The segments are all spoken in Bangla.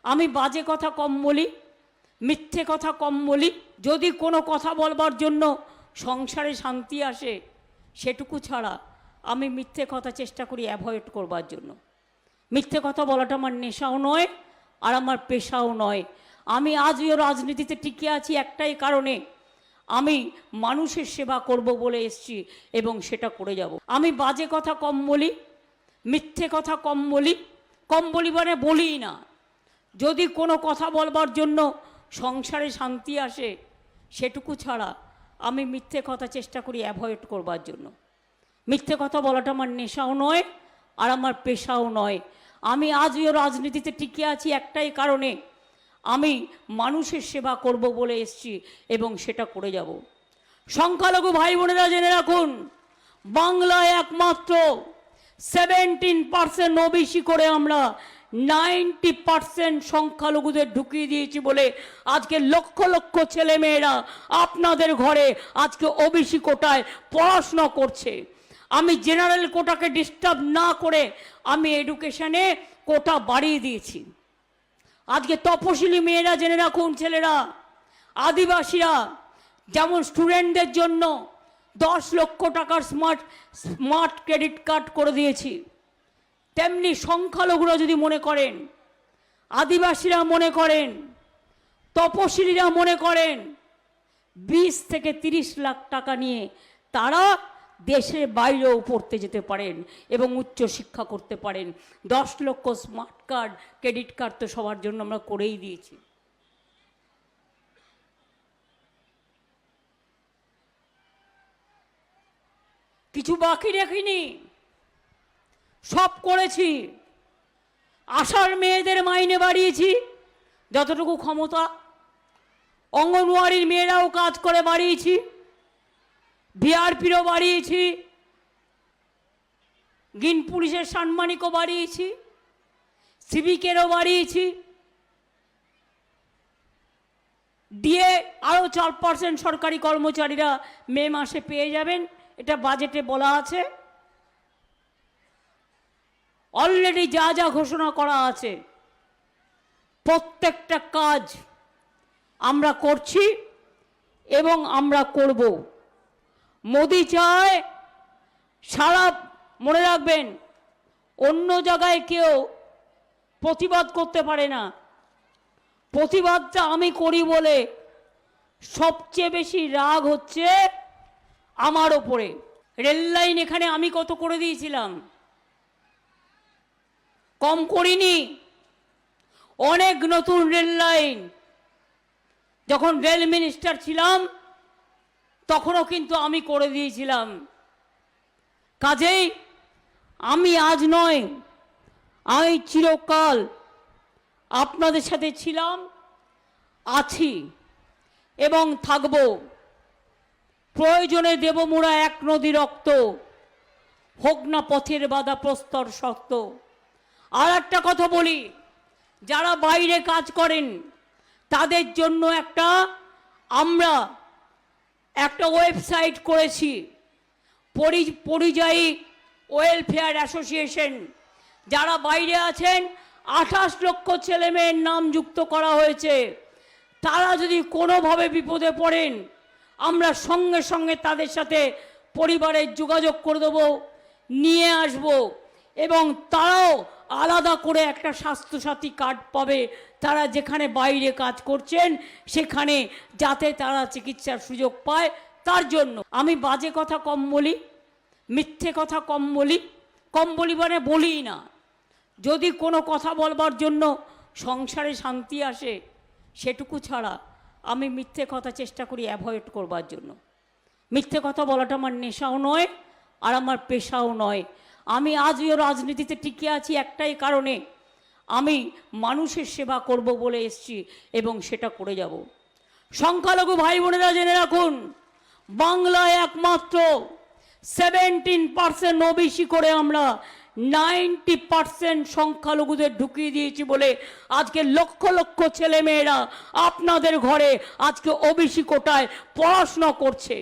আমি বাজে কথা কম বলি, মিথ্যে কথা কম বলি। যদি কোনো কথা বলবার জন্য সংসারে শান্তি আসে সেটুকু ছাড়া আমি মিথ্যে কথা চেষ্টা করি অ্যাভয়েড করবার জন্য। মিথ্যে কথা বলাটা আমার নেশাও নয় আর আমার পেশাও নয়। আমি আজও রাজনীতিতে টিকে আছি একটাই কারণে, আমি মানুষের সেবা করব বলে এসেছি এবং সেটা করে যাব। আমি বাজে কথা কম বলি, মিথ্যে কথা কম বলি। কম বলি মানে বলিই না। যদি কোনো কথা বলবার জন্য সংসারে শান্তি আসে সেটুকু ছাড়া আমি মিথ্যে কথা চেষ্টা করি অ্যাভয়েড করবার জন্য। মিথ্যে কথা বলাটা আমার নেশাও নয় আর আমার পেশাও নয়। আমি আজও রাজনীতিতে টিকে আছি একটাই কারণে, আমি মানুষের সেবা করব বলে এসেছি এবং সেটা করে যাব। সংখ্যালঘু ভাই বোনেরা জেনে রাখুন, বাংলায় একমাত্র 17% ওবিসি করে আমরা 90% সংখ্যালঘুদের ঢুকিয়ে দিয়েছি বলে আজকে লক্ষ লক্ষ ছেলে মেয়েরা আপনাদের ঘরে আজকে ওবিসি কোটায় পড়াশোনা করছে। আমি জেনারেল কোটাকে ডিস্টার্ব না করে আমি এডুকেশনে কোটা বাড়িয়ে দিয়েছি। আজকে তপশিলি মেয়েরা জেনে রাখুন, ছেলেরা, আদিবাসীরা যেমন স্টুডেন্টদের জন্য 10 লক্ষ টাকার স্মার্ট ক্রেডিট কার্ড করে দিয়েছি, তেমনি সংখ্যালঘুরা যদি মনে করেন, আদিবাসীরা মনে করেন, তপশিলীরা মনে করেন 20 থেকে 30 লাখ টাকা নিয়ে তারা দেশের বাইরেও পড়তে যেতে পারেন এবং উচ্চ শিক্ষা করতে পারেন। 10 লক্ষ স্মার্ট কার্ড, ক্রেডিট কার্ড তো সবার জন্য আমরা করেই দিয়েছি। কিছু বাকি রাখিনি, সব করেছি। আশার মেয়েদের মাইনে বাড়িয়েছি যতটুকু ক্ষমতা, অঙ্গনওয়াড়ির মেয়েরাও কাজ করে বাড়িয়েছি, ভিআরপিরও বাড়িয়েছি, গ্রিন পুলিশের সাম্মানিকও বাড়িয়েছি, সিভিকেরও বাড়িয়েছি, দিয়ে আরও 4% সরকারি কর্মচারীরা মে মাসে পেয়ে যাবেন, এটা বাজেটে বলা আছে। অলরেডি যা যা ঘোষণা করা আছে প্রত্যেকটা কাজ আমরা করছি এবং আমরা করব। মোদি চায় সারা, মনে রাখবেন, অন্য জায়গায় কেউ প্রতিবাদ করতে পারে না, প্রতিবাদটা আমি করি বলে সবচেয়ে বেশি রাগ হচ্ছে আমার ওপরে। রেল লাইন এখানে আমি কত করে দিয়েছিলাম, কম করিনি। অনেক নতুন রেল লাইন, যখন রেল মিনিস্টার ছিলাম তখনও কিন্তু আমি করে দিয়েছিলাম। কাজেই আমি আজ নয়, আমি চিরকাল আপনাদের সাথে ছিলাম, আছি এবং থাকব। প্রয়োজনে দেব মোরা এক নদী রক্ত, হোক না পথের বাধা প্রস্তর শক্ত। আর একটা কথা বলি, যারা বাইরে কাজ করেন তাদের জন্য আমরা একটা ওয়েবসাইট করেছি, পরিযায়ী ওয়েলফেয়ার অ্যাসোসিয়েশন। যারা বাইরে আছেন 28 লক্ষ ছেলে মেয়ের নাম যুক্ত করা হয়েছে। তারা যদি কোনোভাবে বিপদে পড়েন আমরা সঙ্গে সঙ্গে তাদের সাথে পরিবারের যোগাযোগ করে দেবো, নিয়ে আসব এবং তারাও আলাদা করে একটা স্বাস্থ্যসাথী কার্ড পাবে। তারা যেখানে বাইরে কাজ করছেন সেখানে যাতে তারা চিকিৎসার সুযোগ পায় তার জন্য। আমি বাজে কথা কম বলি, মিথ্যে কথা কম বলি। কম বলি মানে বলিই না। যদি কোনো কথা বলবার জন্য সংসারে শান্তি আসে সেটুকু ছাড়া আমি মিথ্যে কথা চেষ্টা করি অ্যাভয়েড করবার জন্য। মিথ্যে কথা বলাটা আমার নেশাও নয় আর আমার পেশাও নয়। আমি আজও রাজনীতিতে টিকে আছি একটাই কারণে, আমি মানুষের সেবা করব বলে এসেছি এবং সেটা করে যাব। সংখ্যালঘু ভাই বোনেরা জেনে রাখুন, বাংলায় একমাত্র 17% ওবিসি করে আমরা 90% সংখ্যালঘুদের ঢুকিয়ে দিয়েছি বলে আজকে লক্ষ লক্ষ ছেলে মেয়েরা আপনাদের ঘরে আজকে ওবিসি কোটায় পড়াশোনা করছে।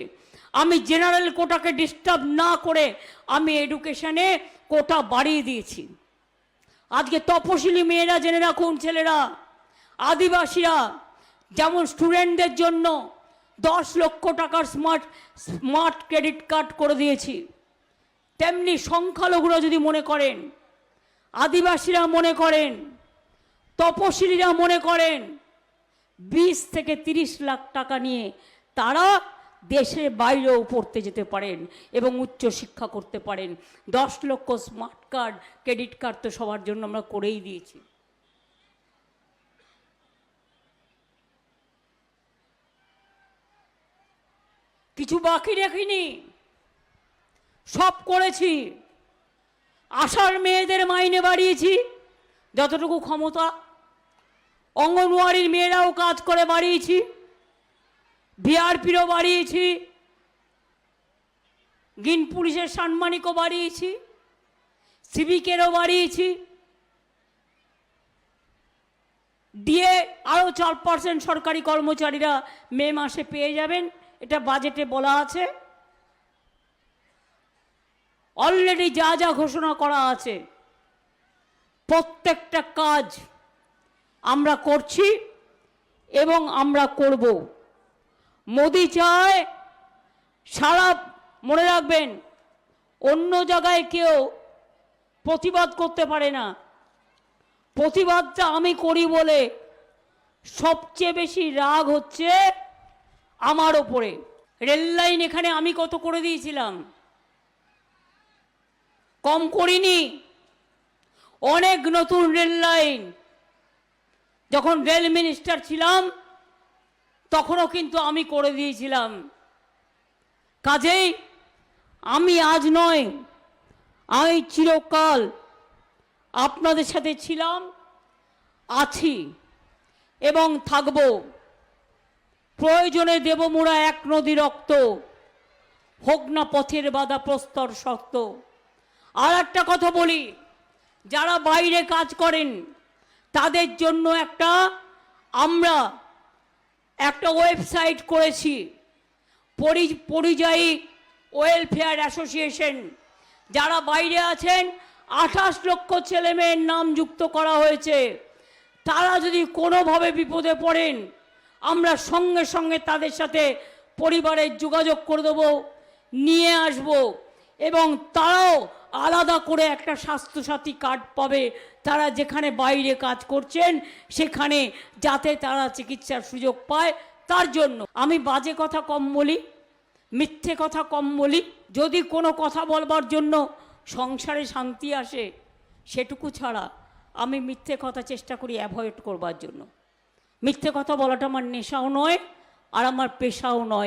আমি জেনারেল কোটাকে ডিস্টার্ব না করে আমি এডুকেশনে কোটা বাড়িয়ে দিয়েছি। আজকে তপশিলি মেয়েরা জেনে রাখুন, ছেলেরা, আদিবাসীরা যেমন স্টুডেন্টদের জন্য 10 লক্ষ টাকার স্মার্ট ক্রেডিট কার্ড করে দিয়েছি, তেমনি সংখ্যালঘুরা যদি মনে করেন, আদিবাসীরা মনে করেন, তপশিলীরা মনে করেন 20 থেকে 30 লাখ টাকা নিয়ে তারা দেশের বাইরেও পড়তে যেতে পারেন এবং উচ্চশিক্ষা করতে পারেন। 10 লক্ষ স্মার্ট কার্ড, ক্রেডিট কার্ড তো সবার জন্য আমরা করেই দিয়েছি। কিছু বাকি রাখিনি, সব করেছি। আশার মেয়েদের মাইনে বাড়িয়েছি যতটুকু ক্ষমতা, অঙ্গনওয়াড়ির মেয়েরাও কাজ করে বাড়িয়েছি, ভিআরপিরও বাড়িয়েছি, গ্রিন পুলিশের সাম্মানিকও বাড়িয়েছি, সিভিকেরও বাড়িয়েছি, দিয়ে আরও 4% সরকারি কর্মচারীরা মে মাসে পেয়ে যাবেন, এটা বাজেটে বলা আছে। অলরেডি যা যা ঘোষণা করা আছে প্রত্যেকটা কাজ আমরা করছি এবং আমরা করব। মোদি চায় সারা, মনে রাখবেন, অন্য জায়গায় কেউ প্রতিবাদ করতে পারে না, প্রতিবাদটা আমি করি বলে সবচেয়ে বেশি রাগ হচ্ছে আমার ওপরে। রেল লাইন এখানে আমি কত করে দিয়েছিলাম, কম করিনি। অনেক নতুন রেল লাইন, যখন রেল মিনিস্টার ছিলাম তখনও কিন্তু আমি করে দিয়েছিলাম। কাজেই আমি আজ নয়, আমি চিরকাল আপনাদের সাথে ছিলাম, আছি এবং থাকব। প্রয়োজনে দেব মোরা এক নদী রক্ত, হোক না পথের বাধা প্রস্তর শক্ত। আর একটা কথা বলি, যারা বাইরে কাজ করেন তাদের জন্য আমরা একটা ওয়েবসাইট করেছি, পরিযায়ী ওয়েলফেয়ার অ্যাসোসিয়েশন। যারা বাইরে আছেন 28 লক্ষ ছেলেমেয়ের নাম যুক্ত করা হয়েছে। তারা যদি কোনোভাবে বিপদে পড়েন আমরা সঙ্গে সঙ্গে তাদের সাথে পরিবারের যোগাযোগ করে দেবো, নিয়ে আসব এবং তারাও আলাদা করে একটা স্বাস্থ্যসাথী কার্ড পাবে। তারা যেখানে বাইরে কাজ করছেন সেখানে যাতে তারা চিকিৎসার সুযোগ পায়, তার জন্য। আমি বাজে কথা কম বলি, মিথ্যে কথা কম বলি। যদি কোনো কথা বলবার জন্য সংসারে শান্তি আসে সেটুকু ছাড়া আমি মিথ্যে কথা চেষ্টা করি অ্যাভয়েড করবার জন্য। মিথ্যে কথা বলাটা আমার নেশাও নয় আর আমার পেশাও নয়।